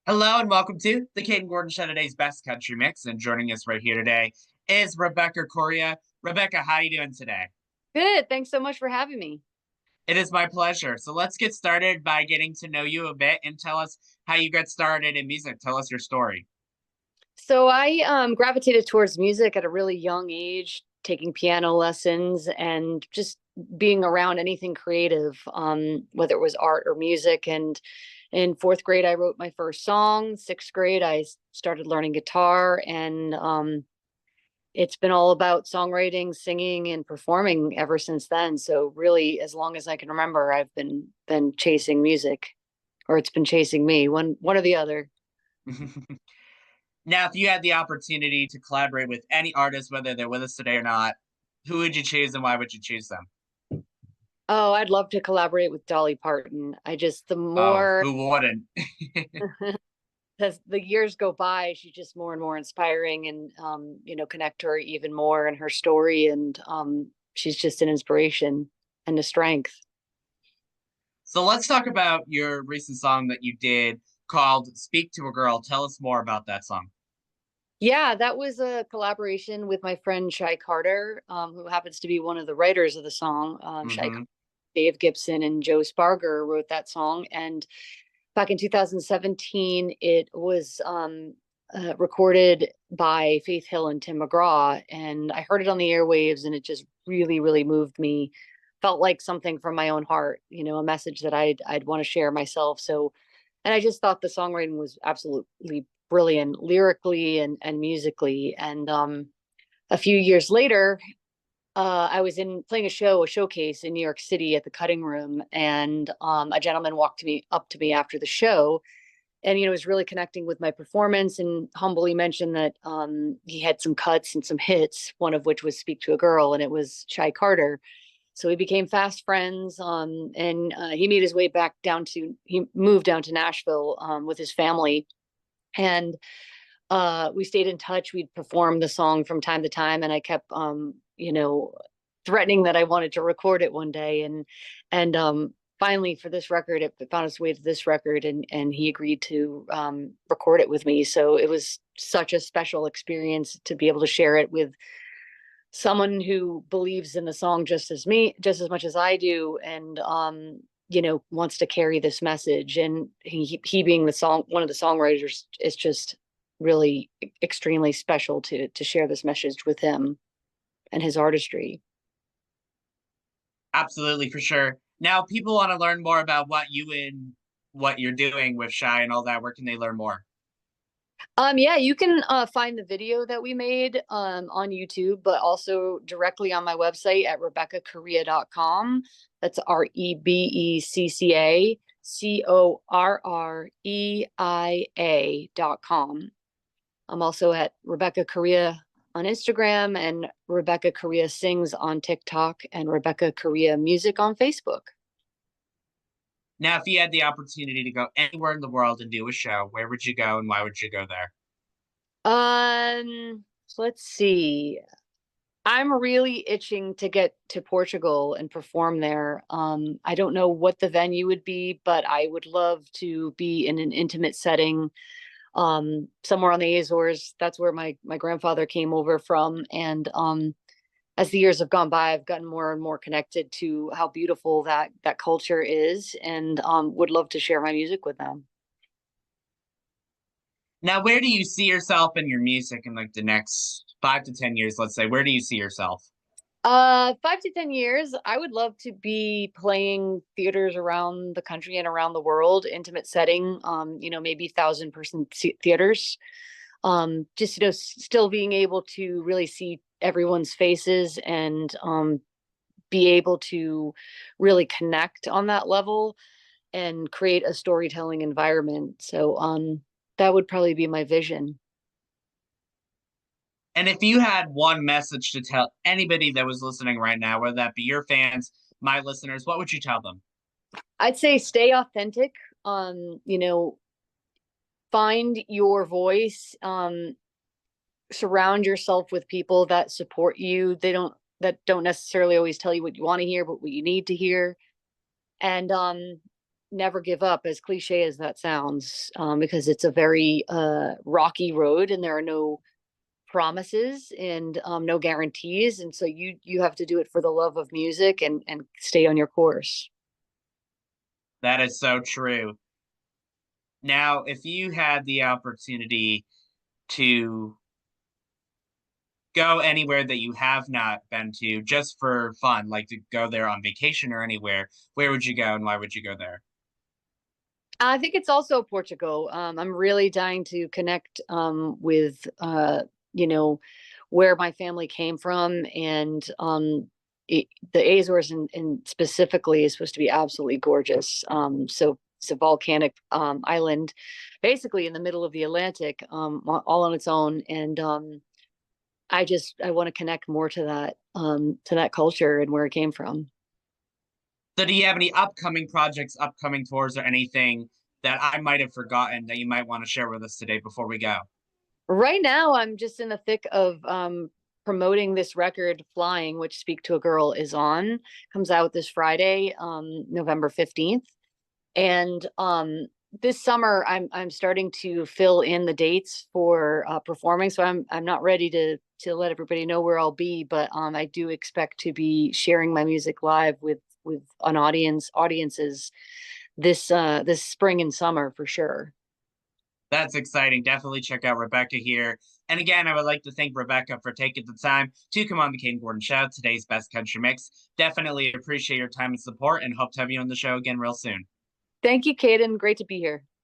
Hello and welcome to the Kayden Show, today's best country mix. And joining us right here today is Rebecca Correia. Rebecca, how are you doing today? Good. Thanks so much for having me. It is my pleasure. So let's get started by getting to know you a bit and tell us how you got started in music. Tell us your story. So I gravitated towards music at a really young age, taking piano lessons and just being around anything creative, whether it was art or music. And in fourth grade, I wrote my first song. Sixth grade, I started learning guitar, and it's been all about songwriting, singing, and performing ever since then. So really, as long as I can remember, I've been chasing music, or it's been chasing me, one or the other. Now, if you had the opportunity to collaborate with any artist, whether they're with us today or not, who would you choose and why would you choose them? Oh, I'd love to collaborate with Dolly Parton. The Oh, more who wouldn't? as the years go by, she's just more and more inspiring, and connect to her even more and her story. And she's just an inspiration and a strength. So let's talk about your recent song that you did called Speak to a Girl. Tell us more about that song. Yeah, that was a collaboration with my friend Shy Carter, who happens to be one of the writers of the song. Hmm. Dave Gibson and Joe Sparger wrote that song, and back in 2017, it was recorded by Faith Hill and Tim McGraw, and I heard it on the airwaves, and it just really, really moved me. Felt like something from my own heart, a message that I'd want to share myself. So, and I just thought the songwriting was absolutely brilliant, lyrically and musically. And a few years later, I was in playing a showcase in New York City at the Cutting Room, and a gentleman walked to me up to me after the show, and was really connecting with my performance, and humbly mentioned that he had some cuts and some hits, one of which was "Speak to a Girl," and it was Shy Carter. So we became fast friends, and he made his way back down to he moved down to Nashville with his family, and we stayed in touch. We'd perform the song from time to time, and I kept threatening that I wanted to record it one day. And finally, for this record, it found its way to this record, and he agreed to record it with me. So it was such a special experience to be able to share it with someone who believes in the song just as much as I do, and wants to carry this message. And he being the song one of the songwriters, is just really extremely special to share this message with him and his artistry. Absolutely, for sure. Now, people want to learn more about what you're doing with Shy and all that. Where can they learn more? Yeah, you can find the video that we made on YouTube, but also directly on my website at RebeccaCorreia.com. That's RebeccaCorreia.com. I'm also at Rebecca Correia on Instagram, and Rebecca Correia Sings on TikTok, and Rebecca Correia Music on Facebook. Now, if you had the opportunity to go anywhere in the world and do a show, where would you go and why would you go there? Let's see. I'm really itching to get to Portugal and perform there. I don't know what the venue would be, but I would love to be in an intimate setting, somewhere on the Azores. That's where my grandfather came over from. And as the years have gone by, I've gotten more and more connected to how beautiful that culture is, and would love to share my music with them. Now, where do you see yourself in your music in like the next 5 to 10 years, let's say? Where do you see yourself? 5 to 10 years, I would love to be playing theaters around the country and around the world, intimate setting, maybe 1,000-person theaters. Just, still being able to really see everyone's faces, and be able to really connect on that level and create a storytelling environment. So, that would probably be my vision. And if you had one message to tell anybody that was listening right now, whether that be your fans, my listeners, what would you tell them? I'd say stay authentic. Find your voice. Surround yourself with people that support you. That don't necessarily always tell you what you want to hear, but what you need to hear. And never give up, as cliche as that sounds, because it's a very rocky road, and there are no promises and no guarantees, and so you have to do it for the love of music and stay on your course. That is so true. Now, if you had the opportunity to go anywhere that you have not been to just for fun, like to go there on vacation or anywhere, where would you go and why would you go there? I think it's also Portugal. I'm really dying to connect with you know, where my family came from, and the Azores and specifically is supposed to be absolutely gorgeous. So it's a volcanic island, basically in the middle of the Atlantic, all on its own, and I want to connect more to that culture and where it came from. So, do you have any upcoming projects, upcoming tours, or anything that I might have forgotten that you might want to share with us today before we go? Right now, I'm just in the thick of promoting this record, Flying, which Speak to a Girl is on. Comes out this Friday, November 15th. And this summer, I'm starting to fill in the dates for performing. So I'm not ready to let everybody know where I'll be, but I do expect to be sharing my music live with an audiences this spring and summer for sure. That's exciting. Definitely check out Rebecca here. And again, I would like to thank Rebecca for taking the time to come on the Kayden Gordon Show, today's best country mix. Definitely appreciate your time and support and hope to have you on the show again real soon. Thank you, Kayden. Great to be here.